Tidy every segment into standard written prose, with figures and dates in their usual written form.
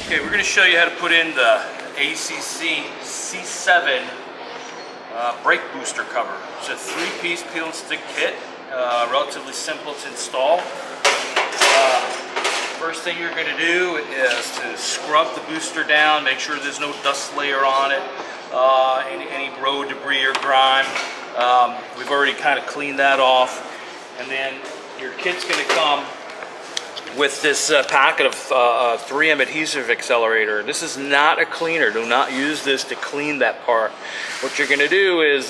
Okay, we're going to show you how to put in the ACC C7 brake booster cover. It's a 3-piece peel and stick kit, relatively simple to install. First thing you're going to do is to scrub the booster down, make sure there's no dust layer on it, any road debris or grime. We've already kind of cleaned that off. And then your kit's going to come with this packet of 3M adhesive accelerator. This is not a cleaner. Do not use this to clean that part. What you're going to do is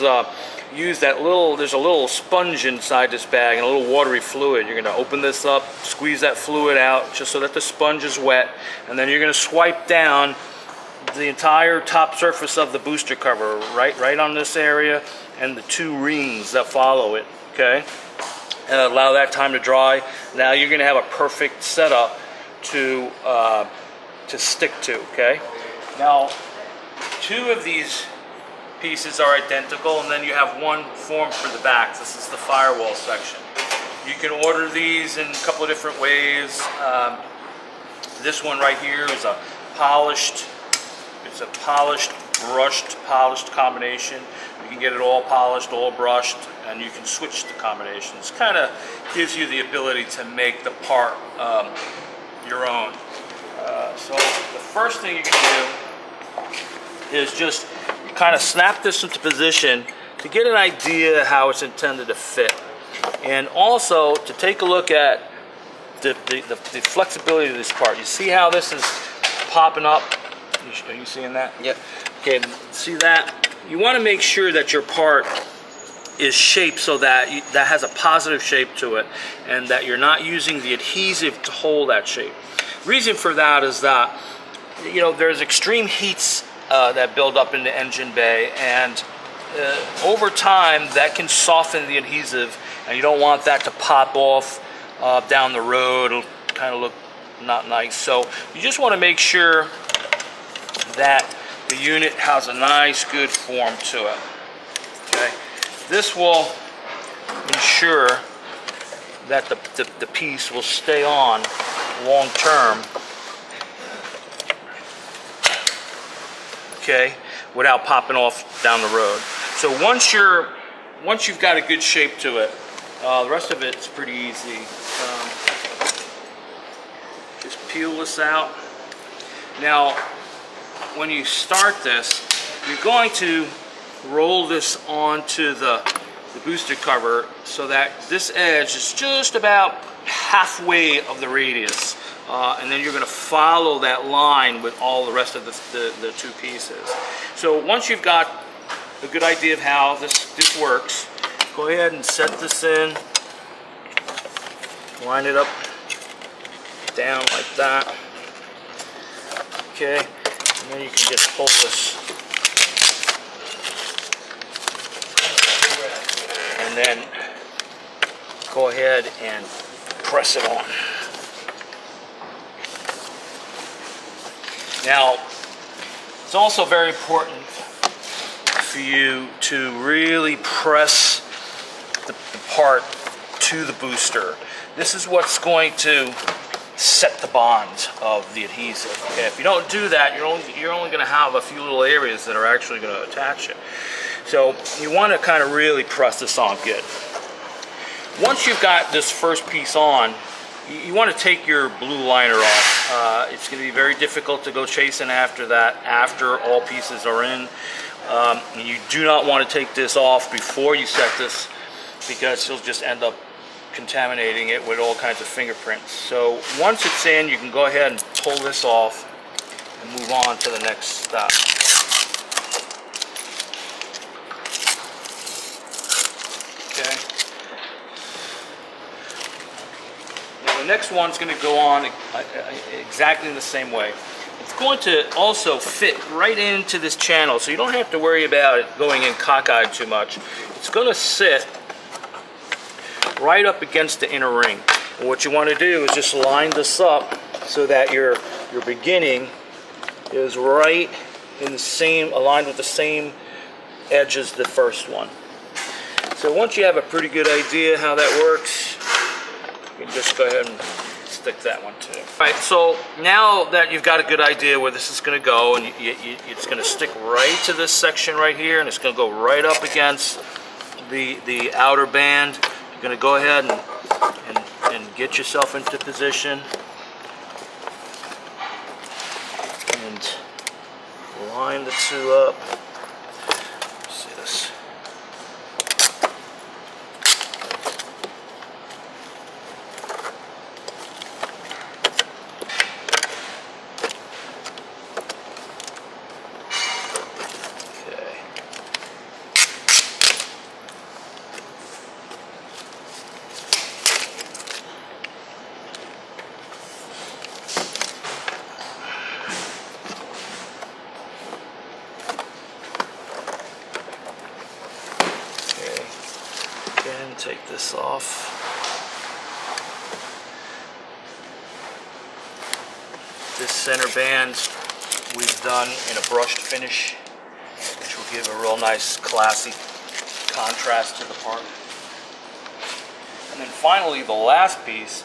use that there's a little sponge inside this bag and a little watery fluid. You're going to open this up, squeeze that fluid out just so that the sponge is wet, and then you're going to swipe down the entire top surface of the booster cover, right on this area, and the 2 rings that follow it, okay? And allow that time to dry. Now you're going to have a perfect setup to stick to, okay? Now, 2 of these pieces are identical, and then you have one form for the back. This is the firewall section. You can order these in a couple of different ways. This one right here is a polished, polished combination. You can get it all polished, all brushed, and you can switch the combinations. Kind of gives you the ability to make the part your own. So the first thing you're going to do is just kind of snap this into position to get an idea how it's intended to fit, and also to take a look at the flexibility of this part. You see how this is popping up? Are you seeing that? Yep. Okay, see that? You want to make sure that your part is shaped so that that has a positive shape to it, and that you're not using the adhesive to hold that shape. Reason for that is that, you know, there's extreme heats that build up in the engine bay, and over time that can soften the adhesive, and you don't want that to pop off down the road. It'll kind of look not nice. So you just want to make sure that the unit has a nice, good form to it. Okay, this will ensure that the piece will stay on long term. Okay, without popping off down the road. So once you've got a good shape to it, the rest of it's pretty easy. Just peel this out. Now, when you start this, you're going to roll this onto the booster cover so that this edge is just about halfway of the radius, and then you're going to follow that line with all the rest of the 2 pieces. So once you've got a good idea of how this works, go ahead and set this in, line it up down like that. Okay, and then you can just pull this, and then go ahead and press it on. Now, it's also very important for you to really press the part to the booster. This is what's going to set the bond of the adhesive. Okay, if you don't do that, you're only going to have a few little areas that are actually going to attach it. So you want to kind of really press this on good. Once you've got this first piece on, you want to take your blue liner off. It's going to be very difficult to go chasing after that after all pieces are in. And you do not want to take this off before you set this, because you'll just end up contaminating it with all kinds of fingerprints. So once it's in, you can go ahead and pull this off and move on to the next step. Okay. Now the next one's going to go on exactly in the same way. It's going to also fit right into this channel, so you don't have to worry about it going in cockeyed too much. It's going to sit right up against the inner ring. And what you want to do is just line this up so that your beginning is right in the same, aligned with the same edge as the first one. So once you have a pretty good idea how that works, you can just go ahead and stick that one too. All right, so now that you've got a good idea where this is going to go, and it's going to stick right to this section right here, and it's going to go right up against the outer band. You're going to go ahead and get yourself into position and line the two up. See this. Take this off. This center band we've done in a brushed finish, which will give a real nice classy contrast to the part. And then finally the last piece,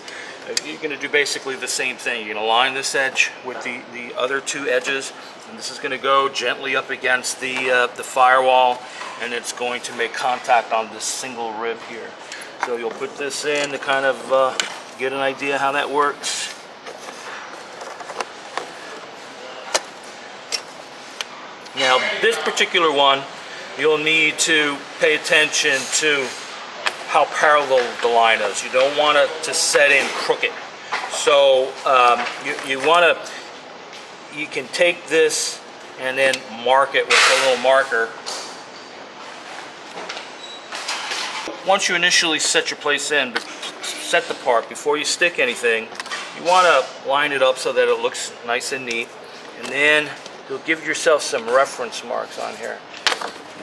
you're going to do basically the same thing. You're going to line this edge with the other two edges, and this is going to go gently up against the firewall, and it's going to make contact on this single rib here. So you'll put this in to kind of get an idea how that works. Now this particular one, you'll need to pay attention to how parallel the line is. You don't want it to set in crooked. So you can take this and then mark it with a little marker. Once you initially set your place in, set the part, before you stick anything, you want to line it up so that it looks nice and neat. And then you'll give yourself some reference marks on here,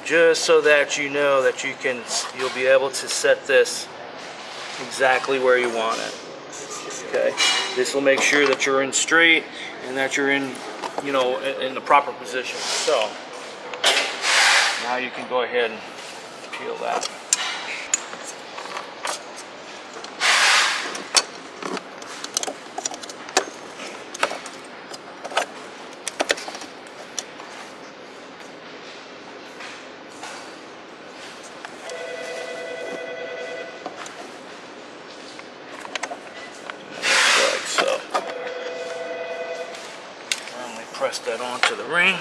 just so that you know that you'll be able to set this exactly where you want it. Okay, this will make sure that you're in straight and that you're in, in the proper position. So now you can go ahead and peel that. Press that onto the ring.